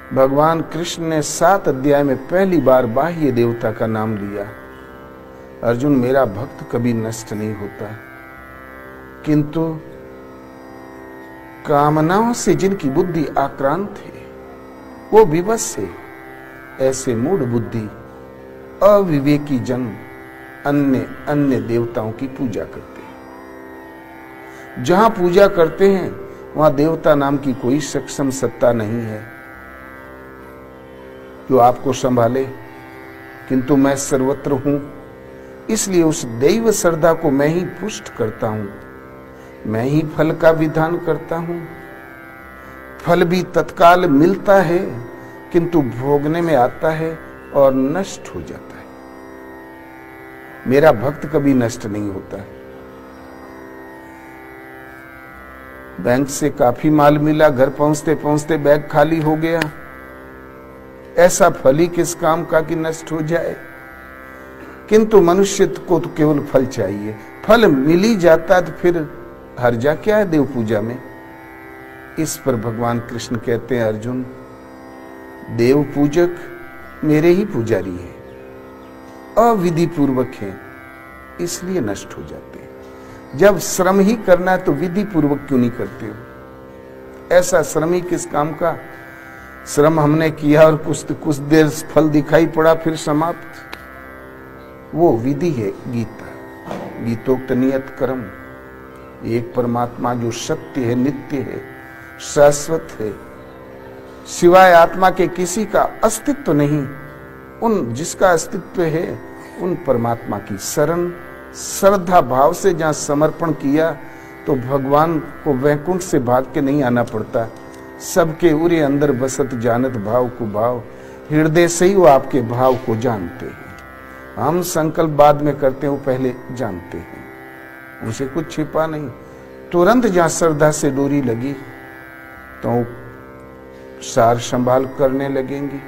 भगवान कृष्ण ने 7 अध्याय में पहली बार बाह्य देवता का नाम लिया। अर्जुन, मेरा भक्त कभी नष्ट नहीं होता, किंतु कामनाओं से जिनकी बुद्धि आक्रांत है, वो विवश है, ऐसे मूढ़ बुद्धि अविवेकी जन अन्य अन्य देवताओं की पूजा करते हैं। जहां पूजा करते हैं वहां देवता नाम की कोई सक्षम सत्ता नहीं है जो आपको संभाले, किंतु मैं सर्वत्र हूं, इसलिए उस दैव श्रद्धा को मैं ही पुष्ट करता हूं, मैं ही फल का विधान करता हूं। फल भी तत्काल मिलता है, किंतु भोगने में आता है और नष्ट हो जाता है। मेरा भक्त कभी नष्ट नहीं होता। बैंक से काफी माल मिला, घर पहुंचते पहुंचते बैग खाली हो गया, ऐसा फल ही किस काम का कि नष्ट हो जाए। किंतु मनुष्य को तो केवल फल चाहिए, फल मिल ही जाता तो फिर हर्जा क्या है देव पूजा में। इस पर भगवान कृष्ण कहते हैं, अर्जुन, देव पूजक मेरे ही पुजारी हैं, अविधि पूर्वक हैं, इसलिए नष्ट हो जाते हैं। जब श्रम ही करना है तो विधि पूर्वक क्यों नहीं करते हो? ऐसा श्रम ही किस काम का? श्रम हमने किया और कुछ देर फल दिखाई पड़ा, फिर समाप्त। वो विधि है गीता, गीतोक्त नियत कर्म। एक परमात्मा जो सत्य है, नित्य है, शाश्वत है, सिवाय आत्मा के किसी का अस्तित्व नहीं। उन जिसका अस्तित्व है उन परमात्मा की शरण श्रद्धा भाव से जहां समर्पण किया तो भगवान को वैकुंठ से भाग के नहीं आना पड़ता। सबके उरे अंदर बसत जानत भाव को भाव, हृदय से ही वो आपके भाव को जानते हैं। हम संकल्प बाद में करते हैं, वो पहले जानते हैं, उनसे कुछ छिपा नहीं। तुरंत जहां श्रद्धा से डोरी लगी तो सार संभाल करने लगेंगे,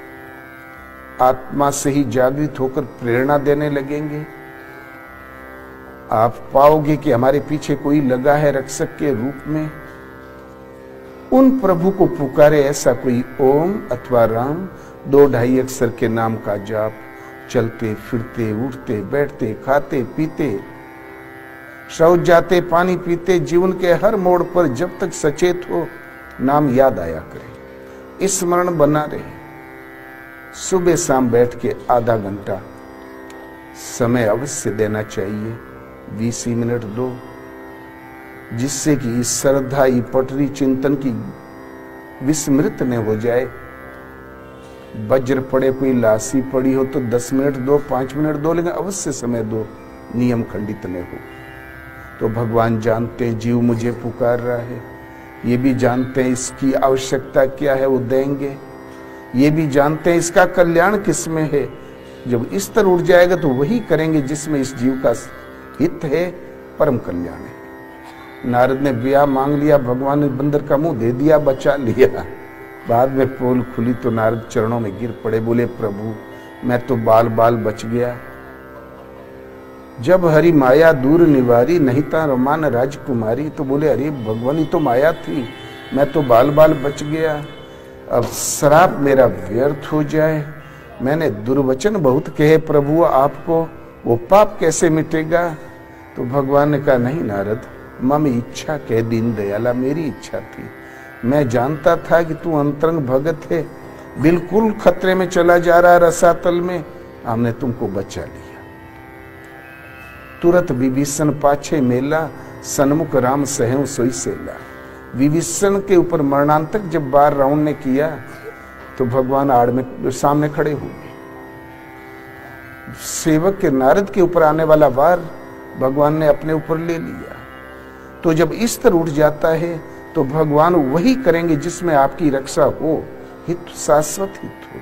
आत्मा से ही जागृत होकर प्रेरणा देने लगेंगे। आप पाओगे कि हमारे पीछे कोई लगा है रक्षक के रूप में। उन प्रभु को पुकारे ऐसा कोई ओम अथवा राम 2-2.5 अक्षर के नाम का जाप, चलते फिरते उठते बैठते खाते पीते शौच जाते पानी पीते, जीवन के हर मोड़ पर जब तक सचेत हो नाम याद आया करे, स्मरण बना रहे। सुबह शाम बैठ के आधा घंटा समय अवश्य देना चाहिए, 20 मिनट दो, जिससे कि इस श्रद्धा ये पटरी चिंतन की विस्मृत न हो जाए। वज्र पड़े कोई लाशी पड़ी हो तो 10 मिनट दो, 5 मिनट दो, लेकिन अवश्य समय दो, नियम खंडित न हो। तो भगवान जानते हैं जीव मुझे पुकार रहा है, ये भी जानते हैं इसकी आवश्यकता क्या है, वो देंगे। ये भी जानते हैं इसका कल्याण किसमें है। जब इस तरह उठ जाएगा तो वही करेंगे जिसमें इस जीव का हित है, परम कल्याण है। नारद ने ब्याह मांग लिया, भगवान ने बंदर का मुंह दे दिया, बचा लिया। बाद में पोल खुली तो नारद चरणों में गिर पड़े, बोले प्रभु मैं तो बाल बाल बच गया। जब हरि माया दूर निवारी, नहीं था रमान राजकुमारी। तो बोले अरे भगवान ही तो माया थी, मैं तो बाल बाल बच गया। अब श्राप मेरा व्यर्थ हो जाए। मैंने दुर्वचन बहुत कहे प्रभु आपको, वो पाप कैसे मिटेगा? तो भगवान ने कहा नहीं नारद, मम इच्छा कह दीन दयाला, मेरी इच्छा थी। मैं जानता था कि तू अंतरंग भगत है, बिल्कुल खतरे में चला जा रहा रसातल में, हमने तुमको बचा लिया। तुरंत विभीषण पाछे मेला, सन्मुख राम सहु सोई सेला। विभीषण के ऊपर मरणांतक जब बार रावण ने किया तो भगवान आड़ में सामने खड़े हुए। सेवक के नारद के ऊपर आने वाला वार भगवान ने अपने ऊपर ले लिया। तो जब इस तरह उठ जाता है तो भगवान वही करेंगे जिसमें आपकी रक्षा हो, हित शाश्वत हित हो।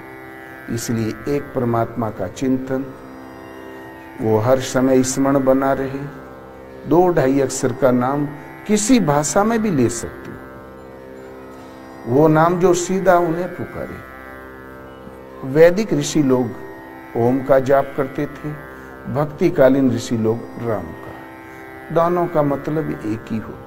इसलिए एक परमात्मा का चिंतन, वो हर समय स्मरण बना रहे। 2-2.5 अक्षर का नाम किसी भाषा में भी ले सकते हो, वो नाम जो सीधा उन्हें पुकारे। वैदिक ऋषि लोग ओम का जाप करते थे, भक्तिकालीन ऋषि लोग राम का। दोनों का मतलब एक ही होता है।